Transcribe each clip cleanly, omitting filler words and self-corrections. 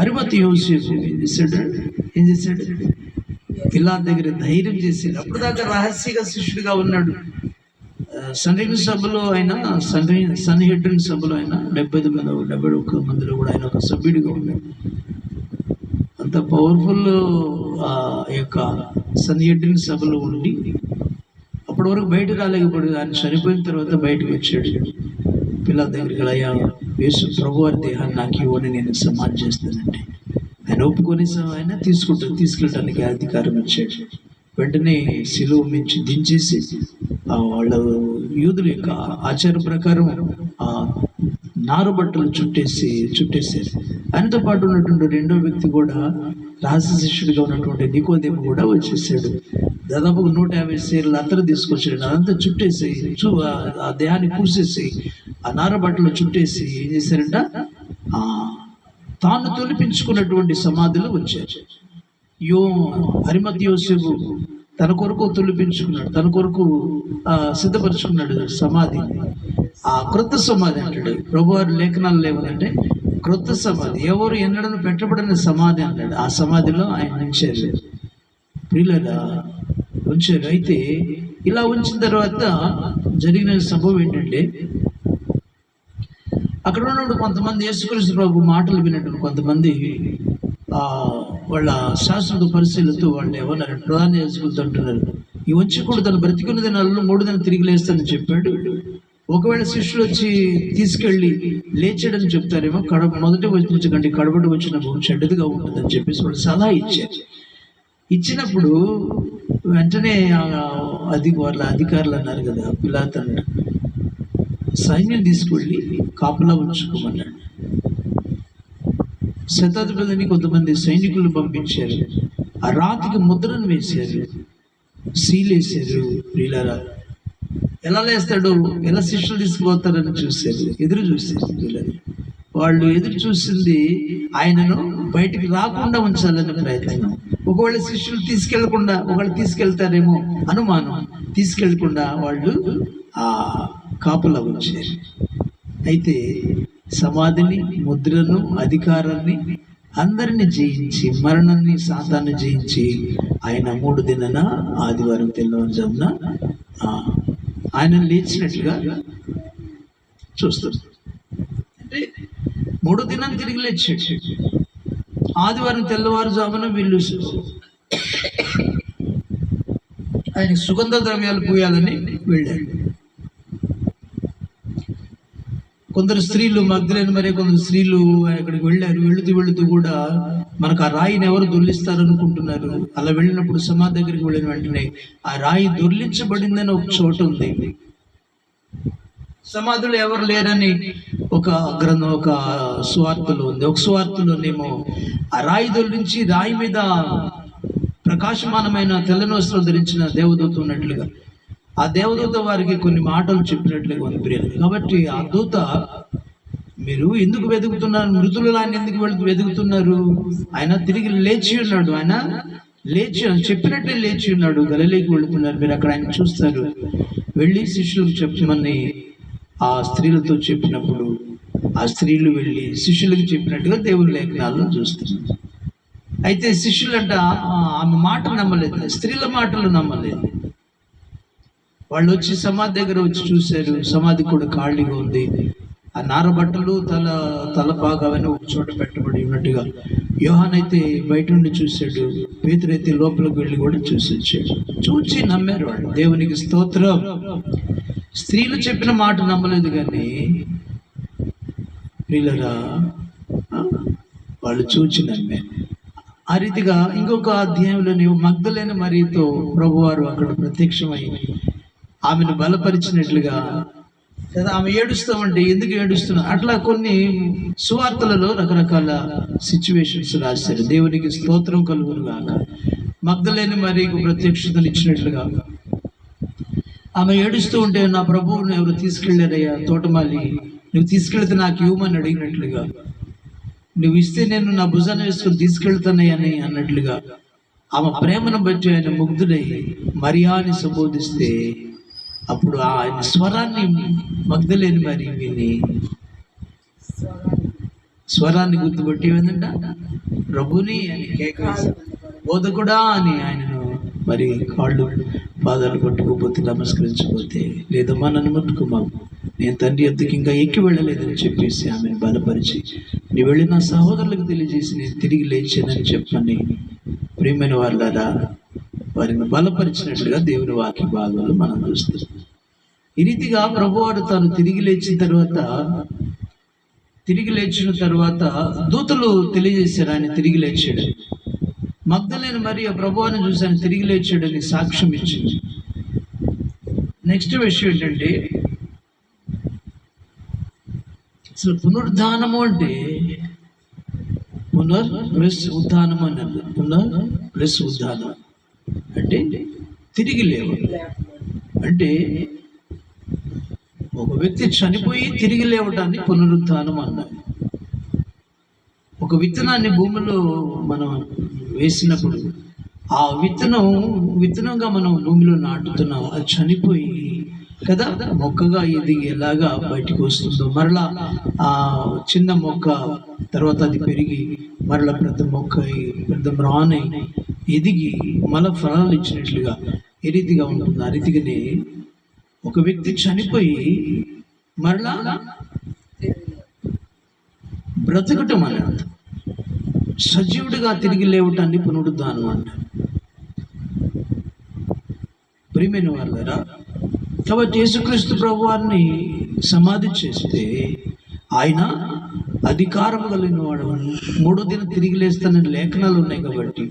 అరిమతి యోసేపు ఏం చేశాడు పిలాతు దగ్గర ధైర్యం చేశాడు. అప్పుడు దాకా రహస్యంగా శిష్యుడిగా ఉన్నాడు. సన్నిహితుని సభలో ఆయన సన్నిహితుని సభలో ఆయన 71 మందిలో కూడా ఆయన ఒక సభ్యుడిగా ఉన్నాడు. అంత పవర్ఫుల్ యొక్క సన్నిహితుని సభలో ఉండి అప్పటి వరకు బయట రాలేకపోయాడు. ఆయన చనిపోయిన తర్వాత బయటకు వచ్చాడు. పిలాతు దగ్గరికి, అయ్యా యేసు ప్రభు వారి దేహాన్ని నాకు ఇవ్వని నేను సమాధి చేస్తానంటే ఆయన ఒప్పుకొని ఆయన తీసుకెళ్ళడానికి అధికారం ఇచ్చాడు. వెంటనే శిలువ మించి దించేసి వాళ్ళ యూదుల యొక్క ఆచారం ప్రకారం నారు బట్టలు చుట్టేసారు. ఆయనతో పాటు ఉన్నటువంటి రెండో వ్యక్తి కూడా రహస్య శిష్యుడిగా ఉన్నటువంటి నికోదేము కూడా వచ్చేసాడు. దాదాపు 150 సేర్లు అత్తరు తీసుకొచ్చాడు. అదంతా చుట్టేసి ఆ దేహాన్ని పూసేసి ఆ నార బట్టలు చుట్టేసి ఏం చేశారంట, తాను తొలిపించుకున్నటువంటి సమాధిలో వచ్చారు. అరిమతి యోసేపు తన కొరకు తొలిపించుకున్నాడు, తన కొరకు సిద్ధపరుచుకున్నాడు సమాధి. ఆ క్రొత్త సమాధి అంటాడు ప్రభువారు లేఖనాలు లేవనంటే క్రొత్త సమాధి, ఎవరు ఎన్నడను పెట్టబడిన సమాధి అంటాడు. ఆ సమాధిలో ఆయన ఉంచారు, ప్రియులరా ఉంచారు. అయితే ఇలా ఉంచిన తర్వాత జరిగిన సంభవం ఏంటంటే, అక్కడ ఉన్నప్పుడు కొంతమంది యేసుక్రీస్తు ప్రభు మాటలు విన్నట్టు కొంతమంది వాళ్ళ శాస్త్ర పరిశీలనతో వాళ్ళు ఏమన్నారు, ప్రధాన యాజకులతో అంటున్నారు, ఈ వచ్చి కూడా తను బ్రతికున్న దినాల్లో 3 దినాలు తిరిగి లేస్తానని చెప్పాడు. ఒకవేళ శిష్యులు వచ్చి తీసుకెళ్ళి లేచాడని చెప్తారేమో, మొదటి వచ్చిన కంటే కడబడి వచ్చిన చెడ్డదిగా ఉంటుందని చెప్పేసి వాళ్ళు సలహా ఇచ్చారు. ఇచ్చినప్పుడు వెంటనే వాళ్ళ అధికారులు అన్నారు కదా, పిలాతు అన్నాడు సైన్యం తీసుకెళ్ళి కాపలా ఉంచుకోమన్నాడు. శతాధిపతిని కొంతమంది సైనికులను పంపించారు. ఆ రాతికి ముద్రను వేశారు, సీలేశారు. ప్రియులారా ఎలా లేస్తాడు, ఎలా శిష్యులు తీసుకుపోతారని ఎదురు చూశారు. పిల్లలు వాళ్ళు ఎదురు చూసింది ఆయనను బయటికి రాకుండా ఉంచాలనే ప్రయత్నం. ఒకవేళ శిష్యులు ఒకవేళ తీసుకెళ్తారేమో అనుమానం, తీసుకెళ్లకుండా వాళ్ళు కాపులా ఉంచారు. అయితే సమాధిని, ముద్రను, అధికారాన్ని అందరిని జయించి, మరణాన్ని, సాతాన్ని జయించి ఆయన 3 దినాన ఆదివారం తెల్లవారుజామున ఆయన లేచినట్లుగా చూస్తారు. అంటే 3 దినాన్ని తిరిగి లేచాడు. ఆదివారం తెల్లవారుజామున వీళ్ళు ఆయన సుగంధ ద్రవ్యాలు పూయాలని వెళ్ళారు. కొందరు స్త్రీలు మగ్ధలేని మరి కొందరు స్త్రీలు అక్కడికి వెళ్ళారు. వెళుతూ కూడా మనకు ఆ రాయిని ఎవరు దొర్లిస్తారనుకుంటున్నారు. అలా వెళ్ళినప్పుడు సమాధి దగ్గరికి వెళ్ళిన వెంటనే ఆ రాయి దొర్లించబడిందని ఒక చోట ఉంది. సమాధిలో ఎవరు లేరని ఒక సువార్తలో ఉంది. ఒక సువార్తలోనేమో ఆ రాయి దొర్లించి రాయి మీద ప్రకాశమానమైన తెల్లని వస్త్రం ధరించిన దేవదూత ఉన్నట్లుగా ఆ దేవదూత వారికి కొన్ని మాటలు చెప్పినట్లుగా ఉంది ప్రియులు. కాబట్టి ఆ దూత, మీరు ఎందుకు వెతుకుతున్నారు, మృతులు ఆయన ఎందుకు వెతుకుతున్నారు, ఆయన తిరిగి లేచి ఉన్నాడు, ఆయన చెప్పినట్లే లేచి ఉన్నాడు, గలిలేకి వెళుతున్నారు, మీరు అక్కడ ఆయన చూస్తారు. వెళ్ళి శిష్యులకు చెప్పమని ఆ స్త్రీలతో చెప్పినప్పుడు ఆ స్త్రీలు వెళ్ళి శిష్యులకు చెప్పినట్టుగా దేవుని లేఖనాలను చూస్తున్నారు. అయితే శిష్యులంట ఆమె మాటలు నమ్మలేదు, స్త్రీల మాటలు నమ్మలేదు. వాళ్ళు వచ్చి సమాధి దగ్గర వచ్చి చూశారు. సమాధి కూడా ఖాళీగా ఉంది. ఆ నారబట్టలు తలపాగా అవన్నీ ఒక చోట పెట్టబడి ఉన్నట్టుగా. యోహాన్ అయితే బయట నుండి చూశాడు, పేతురు అయితే లోపలికి వెళ్ళి కూడా చూసి వచ్చాడు. చూచి నమ్మారు వాళ్ళు. దేవునికి స్తోత్రం. స్త్రీలు చెప్పిన మాట నమ్మలేదు, కానీ ప్రియులరా వాళ్ళు చూచి నమ్మారు. ఆ రీతిగా ఇంకొక అధ్యాయంలో మగ్ధలేని మరియతో ప్రభువారు అక్కడ ప్రత్యక్షమై ఆమెను బలపరిచినట్లుగా, లేదా ఆమె ఏడుస్తామంటే ఎందుకు ఏడుస్తున్నా, అట్లా కొన్ని సువార్తలలో రకరకాల సిచ్యువేషన్స్ రాశారు. దేవునికి స్తోత్రం కలుగును గాక. మగ్ధలేని మరియకు ప్రత్యక్షతలు ఇచ్చినట్లుగా ఆమె ఏడుస్తూ ఉంటే, నా ప్రభువును ఎవరు తీసుకెళ్ళారయ్యా, తోటమాలి, నువ్వు తీసుకెళ్తే నాకు ఇవ్వమని అడిగినట్లుగా, నువ్వు ఇస్తే నేను నా భుజాన్ని వేసుకొని తీసుకెళ్తానని అన్నట్లుగా ఆమె ప్రేమను బట్టి ఆయన ముగ్ధుడై మరియాని సంబోధిస్తే, అప్పుడు ఆయన స్వరాన్ని మగ్ధలేని మరి విని స్వరాన్ని గుర్తుపట్టి ఏమైందంట, ప్రభుని అని కేక వేశాడు. బోధకుడా అని ఆయనను మరి కాళ్ళు పాదాలు పట్టుకోపోతే నమస్కరించకపోతే, లేదమ్మా నన్ను ముట్టుకోమా, నేను తండ్రి ఎద్దుకి ఇంకా ఎక్కి వెళ్ళలేదని చెప్పేసి ఆమెను బలపరిచి, నీ వెళ్ళి నా సహోదరులకు తెలియజేసి నేను తిరిగి లేచానని చెప్పని ప్రియమైన వాళ్ళారా వారిని బలపరిచినట్లుగా దేవుని వాక్య భాగంలో మనం చూస్తున్నాం. ఈ రీతిగా ప్రభువారు తాను తిరిగి లేచిన తర్వాత దూతలు తెలియజేశారు ఆయన తిరిగి లేచాడు. మగ్దలేని మరియ ప్రభువారిని చూసి ఆయన తిరిగి లేచాడని సాక్ష్యం ఇచ్చింది. నెక్స్ట్ విషయం ఏంటంటే, అసలు పునరుద్ధానము అంటే పునర్ ప్లస్ ఉద్ధానం అన్నది. పునర్ ప్లస్ ఉద్ధానం అంటే తిరిగి లేవడం. అంటే ఒక వ్యక్తి చనిపోయి తిరిగి లేవడాన్ని పునరుద్ధానం అన్నారు. ఒక విత్తనాన్ని భూమిలో మనం వేసినప్పుడు ఆ విత్తనంగా మనం భూమిలో నాటుతున్నాం. అది చనిపోయి కదా మొక్కగా ఎదిగి ఎలాగా బయటికి వస్తుందో, మరలా ఆ చిన్న మొక్క తర్వాత అది పెరిగి మరలా పెద్ద మొక్క పెద్ద మ్రానై ఎదిగి మళ్ళా ఫలాలు ఇచ్చినట్లుగా ఏ రీతిగా ఉంటుంది, ఆ రీతిగానే ఒక వ్యక్తి చనిపోయి మరలా బ్రతకటం అని అర్థం. సజీవుడిగా తిరిగి లేవటాన్ని పునరుద్ధానం అంటారు. ప్రియమైన వాళ్ళారా, కాబట్టి యేసుక్రీస్తు ప్రభువారిని సమాధి చేస్తే ఆయన అధికారం కలిగిన వాడు, మూడో దినం తిరిగి లేస్తానని లేఖనాలు ఉన్నాయి. కాబట్టి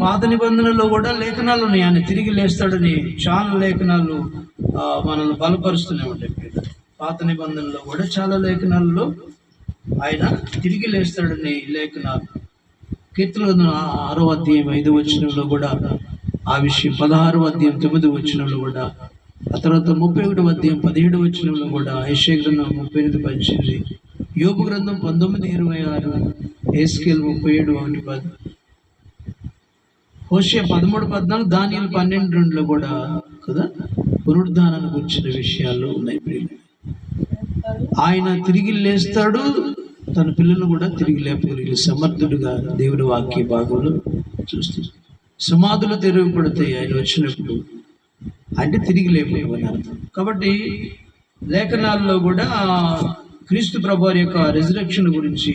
పాత నిబంధనలో కూడా లేఖనాలు ఉన్నాయి, ఆయన తిరిగి లేస్తాడని చాలా లేఖనాలు మనల్ని బలపరుస్తూనే ఉంటాయి. పాత నిబంధనలో కూడా చాలా లేఖనాలలో ఆయన తిరిగి లేస్తాడని లేఖనాలు. కీర్తనలు 6వ అధ్యాయం 5వ వచనంలో కూడా ఆ విషయం, 16వ అధ్యాయం 9వ వచనంలో కూడా, ఆ తర్వాత 31వ అధ్యాయం 17వ వచనంలో కూడా, యెషయా గ్రంథం 38:18, యోబు గ్రంథం 19:26, ఎహెజ్కేలు 37:1, హోషేయ 13:14, దానియేలు 12:2లో కూడా కదా పునరుద్ధానానికి వచ్చిన విషయాలు ఉన్నాయి. ఆయన తిరిగి లేస్తాడు, తన పిల్లలను కూడా తిరిగి లేపగలిగే సమర్థుడుగా దేవుడి వాక్య భాగంలో చూస్తుంది. సమాధులు తెరవబడతాయి ఆయన వచ్చినప్పుడు, అంటే తిరిగి లేపని అర్థం. కాబట్టి లేఖనాల్లో కూడా క్రీస్తు ప్రభువారి యొక్క రిజరెక్షన్ గురించి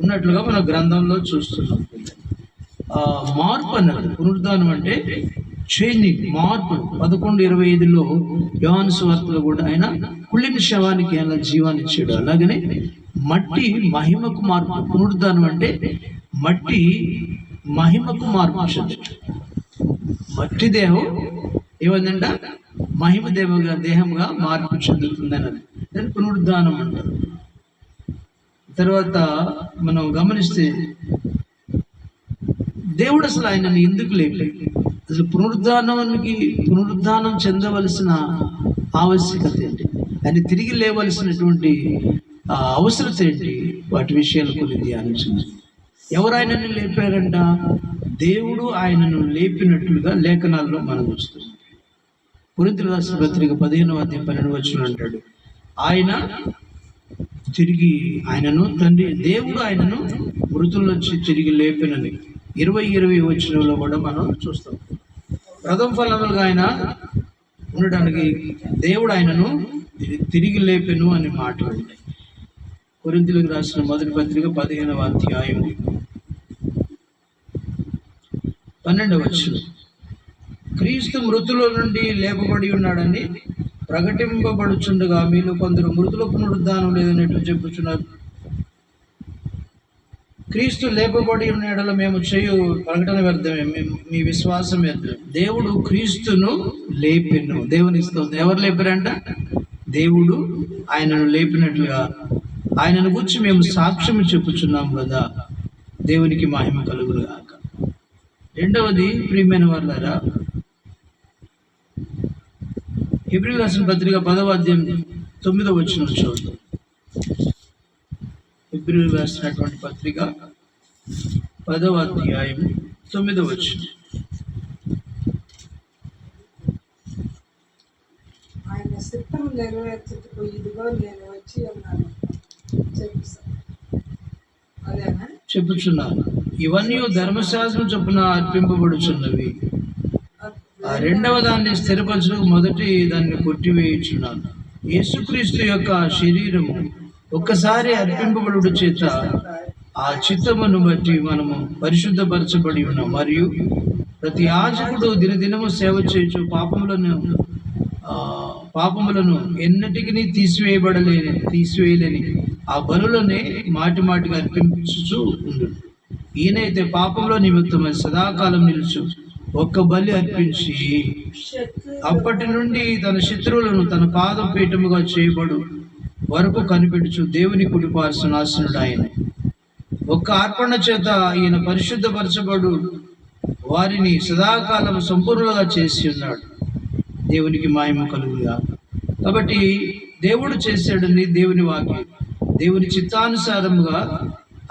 ఉన్నట్లుగా మన గ్రంథంలో చూస్తున్నాం. మార్పు అన్నది పునరుద్ధానం అంటే చేంజింగ్, మార్పు. 11:25లో యోహాను సువార్తలో కూడా ఆయన కుళ్ళిన శవానికి అలా జీవాన్ని ఇచ్చాడు. అలాగనే మట్టి మహిమకు మార్పు. పునరుద్ధానం అంటే మట్టి మహిమకు మార్పు చెందడం. మట్టి దేహం ఏమందంట మహిమ దేహంగా మార్పు చెందుతుందని దాన్ని పునరుద్ధానం అంటారు. తర్వాత మనం గమనిస్తే దేవుడు అసలు ఆయనని ఎందుకు లేపలేదు? అసలు పునరుద్ధానం చెందవలసిన ఆవశ్యకత ఏంటి, ఆయన తిరిగి లేవలసినటువంటి అవసరత ఏంటి, వాటి విషయాలు కొన్ని ధ్యానించింది. ఎవరు ఆయనను లేపారంట? దేవుడు ఆయనను లేపినట్లుగా లేఖనాల్లో మనం చూస్తున్నాం. కొరింథీయులకు రాసిన పత్రిక 15వ అధ్యాయం 12వ వచనం అంటాడు, ఆయనను తండ్రి దేవుడు ఆయనను మృతుల్లోంచి తిరిగి లేపినని 20 వచనంలో కూడా మనం చూస్తాం. ప్రథమ ఫలములుగా ఆయన ఉండడానికి దేవుడు ఆయనను తిరిగి లేపెను అనే మాటలు ఉన్నాయి. కొరింథీయులకు రాసిన మొదటి పత్రిక 15వ అధ్యాయం 12వ వచనం, క్రీస్తు మృతుల నుండి లేపబడి ఉన్నాడని ప్రకటింపబడుచుండగా మీలో కొందరు మృతుల పునరుద్ధానం లేదన్నట్టు చెప్పుచున్నారు. క్రీస్తు లేపబడి ఉన్న ఎడల మేము చేయు ప్రకటన వ్యర్థమే, మీ విశ్వాసం వ్యర్థమే. దేవుడు క్రీస్తును లేపెను. దేవుని స్తోత్రం. ఎవరు లేపారంట? దేవుడు ఆయనను లేపినట్లుగా ఆయనను గురించి మేము సాక్ష్యం చెప్పుచున్నాం కదా. దేవునికి మహిమ కలుగును గాక. రెండవది, ప్రియమైన వారులారా, హెబ్రీయులకు రాసిన పత్రిక 10వ అధ్యాయం 9వ వచనం చూద్దాం. హెబ్రీయులకు రాసినటువంటి పత్రిక 10వ అధ్యాయం 9వ వచనం. ఆయన చిత్తము నెరవేర్చుటకు ఇదిగో నేను వచ్చి ఉన్నాను చెప్పు. చెప్పుచున్నాను. ఇవన్నీ ధర్మశాస్త్రం చొప్పున అర్పింపబడుచున్నవి. ఆ రెండవ దాన్ని స్థిరపరచడానికి మొదటి దాన్ని కొట్టివేయుచున్నాను. యేసుక్రీస్తు యొక్క శరీరము ఒక్కసారి అర్పింపబడుట చేత ఆ చిత్తమును బట్టి మనము పరిశుద్ధపరచబడి ఉన్నాం. మరియు ప్రతి యాజకుడు దినదినము సేవ చేయొచ్చు పాపములను ఎన్నటికి తీసివేయలేని ఆ బలులనే మాటి మాటిగా అర్పించుచూ ఉండు. ఈయనైతే పాపంలో నిమిత్తమై సదాకాలం నిలుచు ఒక్క బలి అర్పించి అప్పటి నుండి తన శత్రువులను తన పాదపీఠముగా చేయబడు వరకు కనిపెట్టుచు దేవుని కుడిపార్శ్వనాసనుడు ఆయన. ఒక్క అర్పణ చేత ఈయన పరిశుద్ధపరచబడు వారిని సదాకాలం సంపూర్ణంగా చేసి ఉన్నాడు. దేవునికి మహిమ కలుగుగా. కాబట్టి దేవుడు చేశాడని దేవుని వాక్యం, దేవుని చిత్తానుసారముగా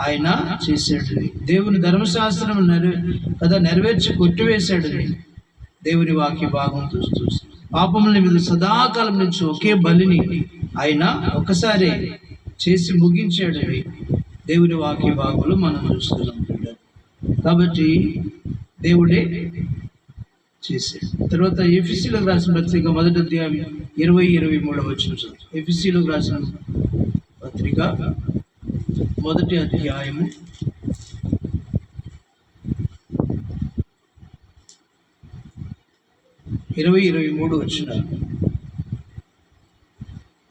ఆయన చేశాడని, దేవుని ధర్మశాస్త్రం నెరవేర్చి కొట్టివేశాడని దేవుని వాక్య భాగం చూస్తూ పాపముల మీద సదాకాలం నుంచి ఒకే బలిని ఆయన ఒకసారి చేసి ముగించాడని దేవుని వాక్య భాగంలో మనం చూస్తున్నాం. కాబట్టి దేవుడే చేశాడు. తర్వాత ఎఫెసీయులకు రాసిన పత్రిక 1వ అధ్యాయం 20-23 వచనం. ఎఫెసీయులకు రాసిన పత్రిక 1వ అధ్యాయము 20-23 వచనాలు.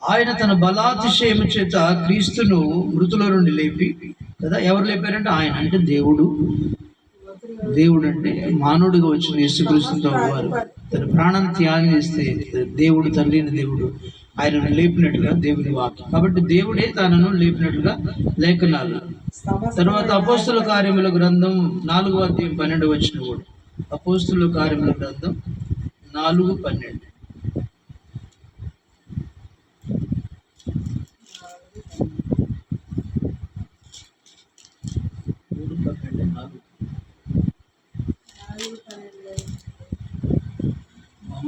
ఆయన తన బలాతిశయము చేత క్రీస్తును మృతుల నుండి లేపి, కదా ఎవరు లేపారంటే ఆయన, అంటే దేవుడు అంటే మానవుడిగా వచ్చిన యేసుక్రీస్తుతో వారు తన ప్రాణాన్ని త్యాగం చేస్తే దేవుడు, తండ్రి అయిన దేవుడు ఆయనను లేపినట్టుగా దేవుని వాక్యం. కాబట్టి దేవుడే తనను లేపినట్టుగా లేఖనాలు. తర్వాత అపోస్తుల కార్యముల గ్రంథం 4వ అధ్యాయం 12 వచనం కూడా. అపోస్తుల కార్యముల గ్రంథం 4:12.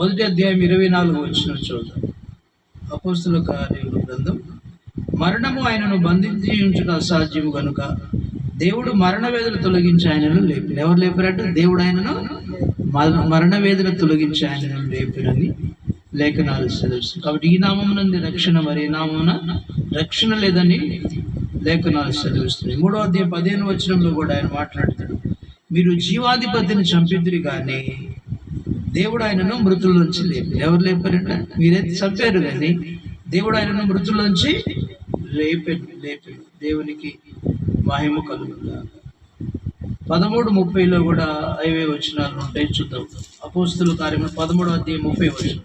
మొదటి అధ్యాయం 24 వచనం చూద్దాం. అపోస్తుల కార్యముల గ్రంథం. మరణము ఆయనను బంధించి ఉంచుట అసాధ్యము కనుక దేవుడు మరణ వేదన తొలగించి ఆయనను లేపిన. ఎవరు లేపారంటే దేవుడు ఆయనను మరణ వేదన తొలగించి ఆయనను లేపినని లేఖనాలు సెలవుస్తుంది. కాబట్టి ఈ నామమునందు రక్షణ, మరి ఈ నామమున రక్షణ లేదని లేఖనాలు సెలవుస్తుంది. 3వ అధ్యాయం 15 వచనంలో కూడా ఆయన మాట్లాడతాడు, మీరు జీవాధిపతిని చంపిద్దురు కానీ దేవుడు ఆయనను మృతుల్లోంచి లేపి. ఎవరు లేపారంట? మీరైతే చంపారు కానీ దేవుడు ఆయనను మృతుల్లోంచి లేపాడు. దేవునికి మహిమ కలుగుగా. 13:30 కూడా అవే వచనాలు ఉంటాయి, చూద్దాం. అపోస్తుల కార్యము 13వ అధ్యాయం 30 వచనం.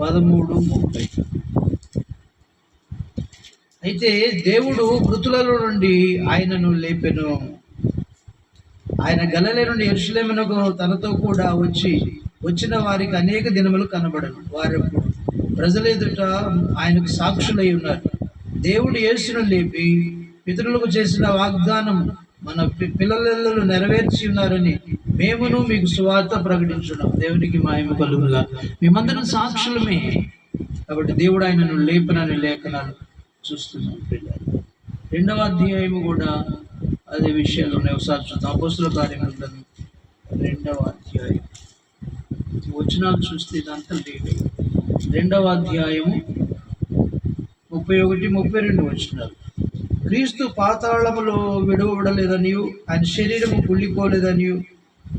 13:30. అయితే దేవుడు మృతులలో నుండి ఆయనను లేపెను. ఆయన గలిలయ నుండి యెరూషలేమునకు తనతో కూడా వచ్చిన వారికి అనేక దినములు కనబడను. వారు ప్రజల ఎదుట ఆయనకు సాక్షులై ఉన్నారు. దేవుడు యేసును లేపి పితరులకు చేసిన వాగ్దానం మన పిల్లలలో నెరవేర్చి ఉన్నారని మేమును మీకు సువార్త ప్రకటించున్నాం. దేవునికి మహిమ కలుగుగా. మేమందరం సాక్షులమే. కాబట్టి దేవుడు ఆయనను లేపనని లేఖనాలు చూస్తున్నాం. 2వ అధ్యాయము కూడా అదే విషయాలు ఉన్నాయి. ఒకసారి చూద్దాం. అపోస్తుల కార్యముల గ్రంథం 2వ అధ్యాయం వచనాలు చూస్తే ఇదంతా లేవే. 2వ అధ్యాయము 31-32 వచనాలు. క్రీస్తు పాతాళములో విడవబడలేదనియు ఆయన శరీరము కుళ్ళిపోలేదనియు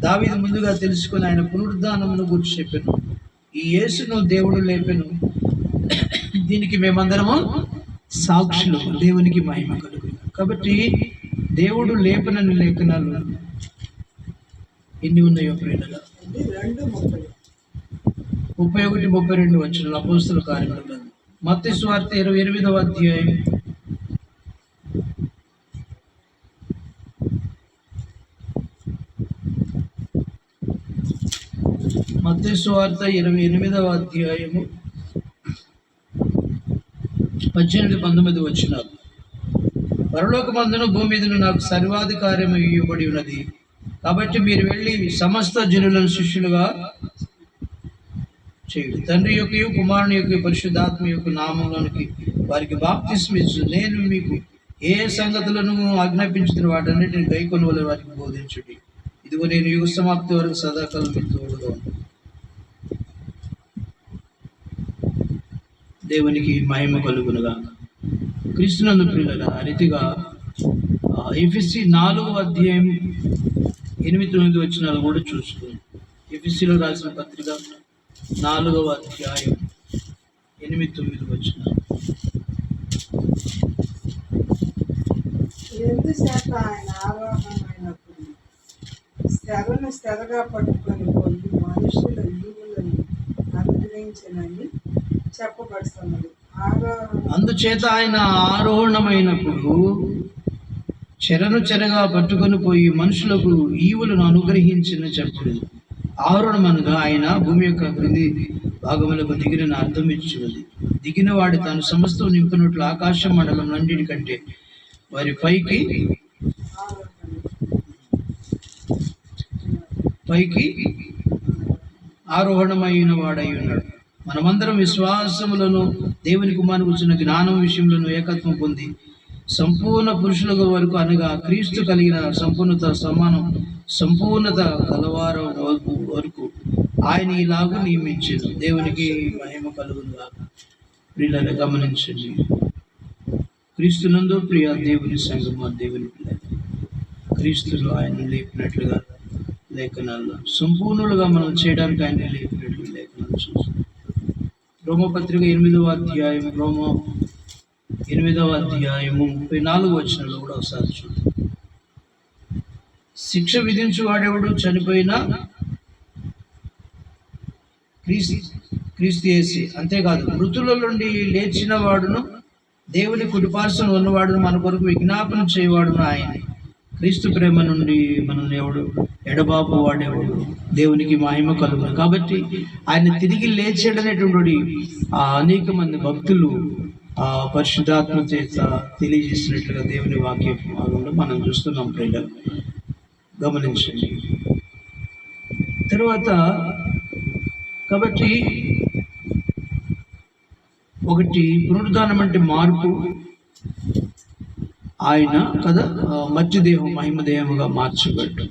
దావీదు ముందుగా తెలుసుకుని ఆయన పునరుద్ధానమును గురించి చెప్పాను. ఈ యేసును దేవుడు లేపెను, దీనికి మేమందరము సాక్షులు. దేవునికి మహిమ కలుగు. కాబట్టి దేవుడు లేపనని లేఖనాలు ఎన్ని ఉన్నాయో ప్రేరణ 31-32 వచనాలు. అపోస్తుల కార్యములు. మత్తయి సువార్త 28వ అధ్యాయం 28వ అధ్యాయము 18-19 వచనాలు. పరలోకమందును భూమి మీదను నాకు సర్వాధికారం ఇవ్వబడి ఉన్నది. కాబట్టి మీరు వెళ్ళి సమస్త జనులను శిష్యులుగా చేయుడు. తండ్రి యొక్క, కుమారుని యొక్క, పరిశుద్ధాత్మ యొక్క నామంలోనికి వారికి బాప్తిస్మం ఇచ్చు. నేను మీకు ఏ సంగతులను ఆజ్ఞాపించిన వాటన్నిటిని గైకొనవలె వారికి బోధించుడి. ఇదిగో నేను యుగ సమాప్తి వరకు సదాకాలం మీకు తోడుగా ఉన్నాను. దేవునికి మహిమ కలుగునుగా. క్రీస్తునందు ప్రియులారా, ఆ రీతిగా ఎఫెసీ 4వ అధ్యాయం 8-9 వచనాలు కూడా చూసుకుంది. ఎఫెసీలో రాసిన పత్రిక 4వ అధ్యాయం 8-9 వచనాలు. ఎందుచేత ఆయన ఆరోహణమైనప్పుడు స్థెరను స్థెరగా పట్టుకొని పోయి మనుషుల ఈవులను అనుగ్రహించనని చెప్పబడుతున్నది. అందుచేత ఆయన ఆరోహణమైనప్పుడు చెరగా పట్టుకొని పోయి మనుషులకు ఈవులను అనుగ్రహించిన చెప్పుడు. ఆరోహణం అనగా ఆయన భూమి యొక్క క్రింది భాగములకు దిగిన అర్థం ఇచ్చున్నది. దిగిన వాడి తాను సమస్తం నింపినట్లు ఆకాశ మండలం నండిటి కంటే వారి పైకి ఆరోహణమైన వాడై ఉన్నాడు. మనమందరం విశ్వాసములను దేవుని కుమారుని గురించిన జ్ఞానం విషయంలో ఏకత్వం పొంది సంపూర్ణ పురుషుల వరకు, అనగా క్రీస్తు కలిగిన సంపూర్ణత గలవారు వరకు ఆయన ఇలాగూ నియమించాడు. దేవునికి మహిమ కలుగునుగా. ప్రియులను గమనించండి. క్రీస్తునందు ప్రియ దేవుని సంగమా, దేవుని పిల్లలు, క్రీస్తులు ఆయన లేపినట్లుగా లేఖనాల్లో సంపూర్ణులుగా మనం చేయడానికి ఆయన లేపినట్లు లేఖనాలు చూస్తాం. రోమపత్రిక 8వ అధ్యాయం 34 వచనంలో కూడా ఒకసారి చూద్దాం. శిక్ష విధించువాడెవడు చనిపోయినా క్రీస్తు యేసు, అంతేకాదు మృతుల నుండి లేచిన వాడును దేవుని కుడిపార్శ్వన ఉన్నవాడును మన కొరకు విజ్ఞాపన చేయవాడును ఆయన. క్రీస్తు ప్రేమ నుండి మనల్ని ఎవడు ఎడబాపు వాడేవాడు. దేవునికి మహిమ కలుగును. కాబట్టి ఆయన తిరిగి లేచాడనేటువంటి అనేక మంది భక్తులు పరిశుద్ధాత్మ చేత తెలియజేసినట్లుగా దేవుని వాక్య భాగంలో మనం చూస్తున్నాం. ప్రియులు గమనించండి. తర్వాత కాబట్టి ఒకటి పునరుద్ధానం అంటే మార్పు. ఆయన కదా మధ్య దేహం మహిమ దేహముగా మార్చబడ్డు.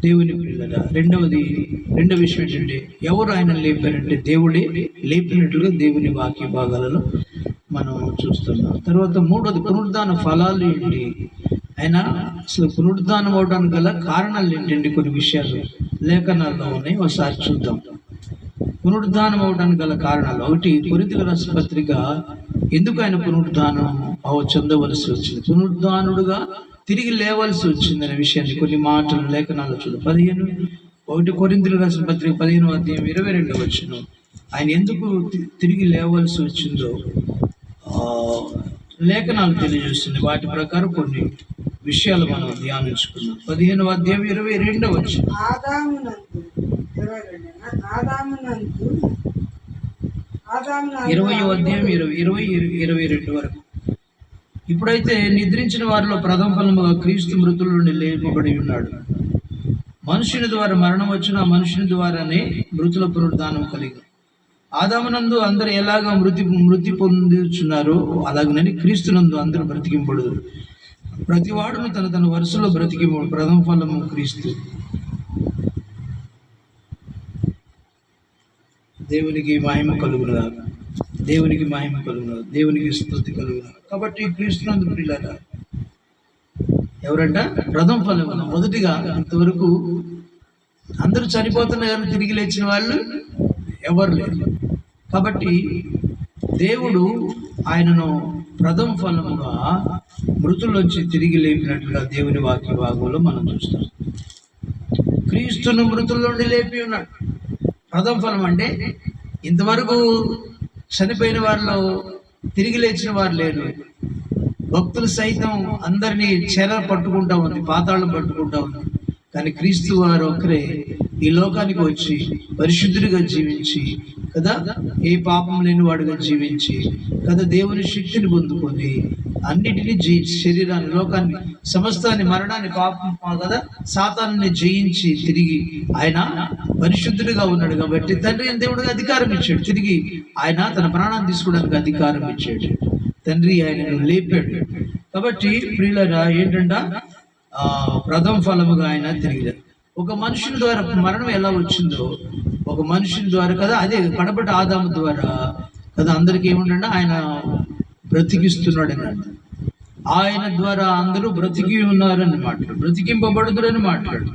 దేవుని పిల్లల రెండవ విషయం ఏంటంటే, ఎవరు ఆయన లేపారంటే దేవుడే లేపినట్లుగా దేవుని వాక్య భాగాలలో మనం చూస్తున్నాం. తర్వాత మూడవది పునరుద్ధాన ఫలాలు ఏంటి, ఆయన అసలు పునరుద్ధానం అవడానికి గల కారణాలు ఏంటండి, కొన్ని విషయాలు లేఖనాల్లో ఉన్నాయి. ఒకసారి చూద్దాం. పునరుద్ధానం అవడానికి గల కారణాలు. ఒకటి, కొరింథీయుల రాసిన పత్రిక ఎందుకు ఆయన పునరుద్ధానం చెందవలసి వచ్చింది, పునరుద్ధానుడుగా తిరిగి లేవలసి వచ్చిందనే విషయాన్ని కొన్ని మాటలు లేఖనాల్లో చూద్దాం. 1 కొరింథీయుల రాసిన పత్రిక 15వ అధ్యాయం 22వ వచనం ఆయన ఎందుకు తిరిగి లేవలసి వచ్చిందో లేఖనాలు తెలియజేస్తుంది. వాటి ప్రకారం కొన్ని విషయాలు మనం ధ్యానించుకున్నాం. 15వ అధ్యాయం 22వ వచనం. 20వ అధ్యాయం 22 వరకు. ఇప్పుడైతే నిద్రించిన వారిలో ప్రథమ ఫలముగా క్రీస్తు మృతుల నుండి లేపబడి ఉన్నాడు. మనుషుని ద్వారా మరణం వచ్చిన మనుషుని ద్వారానే మృతుల పునరుద్ధానం కలిగి. ఆదామునందు అందరూ ఎలాగ మృతి పొందుచున్నారో అలాగనని క్రీస్తునందు అందరూ బ్రతికింపడు. ప్రతివాడును తన వరుసలో బ్రతికింపడు. ప్రథమ ఫలము క్రీస్తు. దేవునికి మహిమ కలుగునుగా. దేవునికి మహిమ కలుగును. దేవునికి స్తుతి కలుగును. కాబట్టి క్రీస్తునందు ప్రియులారా, ఎవరంట ప్రథమ ఫలం. మొదటిగా ఇంతవరకు అందరూ చనిపోతున్నా కానీ తిరిగి లేచిన వాళ్ళు ఎవరు లేరు. కాబట్టి దేవుడు ఆయనను ప్రథమ ఫలముగా మృతుల్లోంచి తిరిగి లేపినట్లుగా దేవుని వాక్య భాగంలో మనం చూస్తాం. క్రీస్తును మృతుల నుండి లేపి ఉన్నాడు. ప్రథమ ఫలం అంటే ఇంతవరకు చనిపోయిన వారిలో తిరిగి లేచిన వారు లేరు. భక్తులు సైతం అందరినీ చెర పట్టుకుంటా ఉంది, పాతాళం పట్టుకుంటా ఉంది. కానీ క్రీస్తు వారు ఒక్కరే ఈ లోకానికి వచ్చి పరిశుద్ధుడిగా జీవించి కదా, ఏ పాపం లేని వాడుగా జీవించి కదా, దేవుని శక్తిని పొందుకొని అన్నిటినీ శరీరాన్ని, లోకాన్ని, సమస్తాన్ని, మరణాన్ని, పాపం కదా, సాతాన్ని జయించి తిరిగి ఆయన పరిశుద్ధుడిగా ఉన్నాడు కాబట్టి తండ్రి దేవుడికి అధికారం ఇచ్చాడు. తిరిగి ఆయన తన ప్రాణాన్ని తీసుకోవడానికి అధికారం ఇచ్చాడు. తండ్రి ఆయనను లేపాడు. కాబట్టి ప్రియులారా ఏంటంట, ప్రథమ ఫలముగా ఆయన తిరిగి ఒక మనుషుని ద్వారా మరణం ఎలా వచ్చిందో, ఒక మనుషుని ద్వారా కదా, అదే కడపటి ఆదాము ద్వారా కదా అందరికీ ఏముండంటే ఆయన బ్రతికిస్తున్నాడు అని, ఆయన ద్వారా అందరూ బ్రతికి ఉన్నారని మాట్లాడు, బ్రతికింపబడుతురని మాట్లాడు.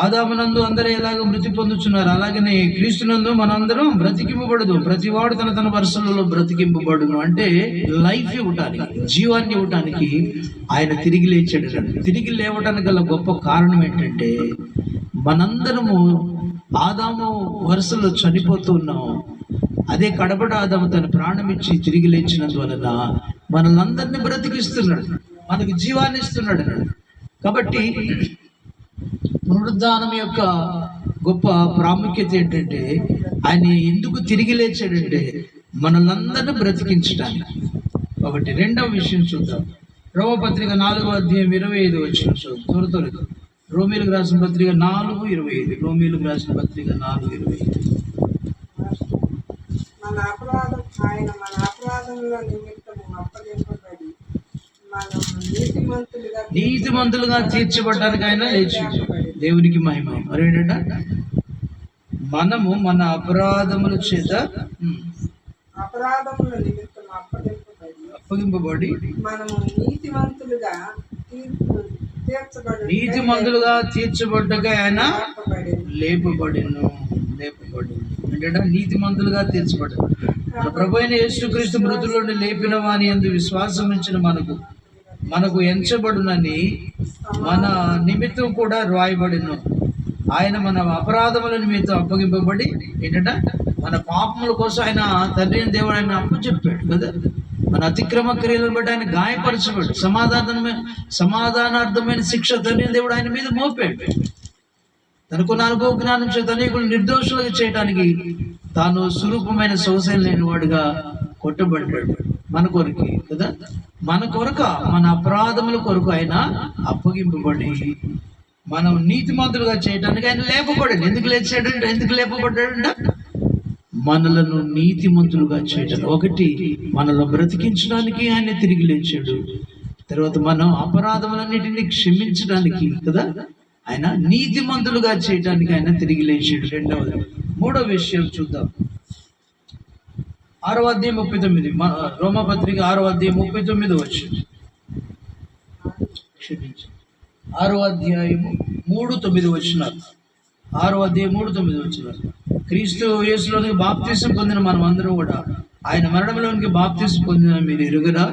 ఆదామునందు అందరూ ఎలాగ మృతి పొందుతున్నారు, అలాగనే క్రీస్తునందు మనందరం బ్రతికింపబడదు. ప్రతివాడు తన వరుసలలో బ్రతికింపబడును. అంటే లైఫ్ ఇవ్వటానికి, జీవాన్ని ఇవ్వటానికి ఆయన తిరిగి లేచాడు. తిరిగి లేవటానికి గల గొప్ప కారణం ఏంటంటే, మనందరము ఆదాము వరుసలో చనిపోతూ ఉన్నాము. అదే కడపటి ఆదాము తన ప్రాణం ఇచ్చి తిరిగి లేచినందువలన మనల్ని బ్రతికిస్తున్నాడు, మనకు జీవాన్ని ఇస్తున్నాడు. కాబట్టి పునరుద్ధానం యొక్క గొప్ప ప్రాముఖ్యత ఏంటంటే, ఆయన ఎందుకు తిరిగి లేచాడంటే మనల్ని బ్రతికించడానికి. కాబట్టి రెండవ విషయం చూద్దాం. రోమపత్రిక 4:25 చూద్దాం. రోమీలకు రాసిన పత్రిక 4:25. రోమీలకు రాసిన పత్రిక 4:25. మన అపరాధముల నిమిత్తము అప్పగింపబడి నీతిమంతులుగా తీర్చబడడానికి ఆయన లేచి, దేవునికి మహిమ. మరేంట మనము మన అపరాధముల చేత అపరాధముల నిమిత్తం అప్పగింపబడి మనము నీతిమంతులుగా తీర్చబడ్డగా ఆయన లేపబడిను. అంటే నీతిమంతులుగా తీర్చబడ్డాడు. మన ప్రభు అయిన యేసుక్రీస్తు మృతుల నుండి లేపిన వాని యందు విశ్వాసం ఉంచిన మనకు ఎంచబడునని మన నిమిత్తం కూడా రాయబడిను. ఆయన మన అపరాధముల నిమిత్తం అప్పగింపబడి ఏంటంటే మన పాపముల కోసం ఆయన తండ్రి అయిన దేవుడు ఆయన అప్పచెప్పాడు కదా. మన అతిక్రమ క్రియలను బట్టి ఆయన గాయపరచబడి సమాధానార్థమైన శిక్ష తండ్రి అయిన దేవుడు ఆయన మీద మోపాడు. తనకు అనుభవ జ్ఞానం చేత అనేకులు నిర్దోషులుగా చేయడానికి తాను స్వరూపమైన సౌశల్యం లేని వాడుగా కొట్టబడ్డాడు మన కొరకు కదా. మన కొరకు, మన అపరాధముల కొరకు ఆయన అప్పగింపబడి మనం నీతిమంతులుగా చేయడానికి ఆయన లేపబడాడు. ఎందుకు లేపబడ్డాడంట? మనలను నీతిమంతులుగా చేయడానికి. ఒకటి, మనలో బ్రతికించడానికి ఆయన తిరిగి లేచాడు. తర్వాత మనం అపరాధములన్నిటిని క్షమించడానికి కదా ఆయన నీతిమంతులుగా చేయడానికి ఆయన తిరిగి లేచాడు. రెండవది. మూడో విషయం చూద్దాం. 6:39. రోమపత్రిక 6:39. క్షమించి 6:3-9. 6:3-9. క్రీస్తు యేసులోనికి బాప్తీసం పొందిన మనం అందరం కూడా ఆయన మరణంలోనికి బాప్తీసం పొందిన మీరు ఎరుగరా?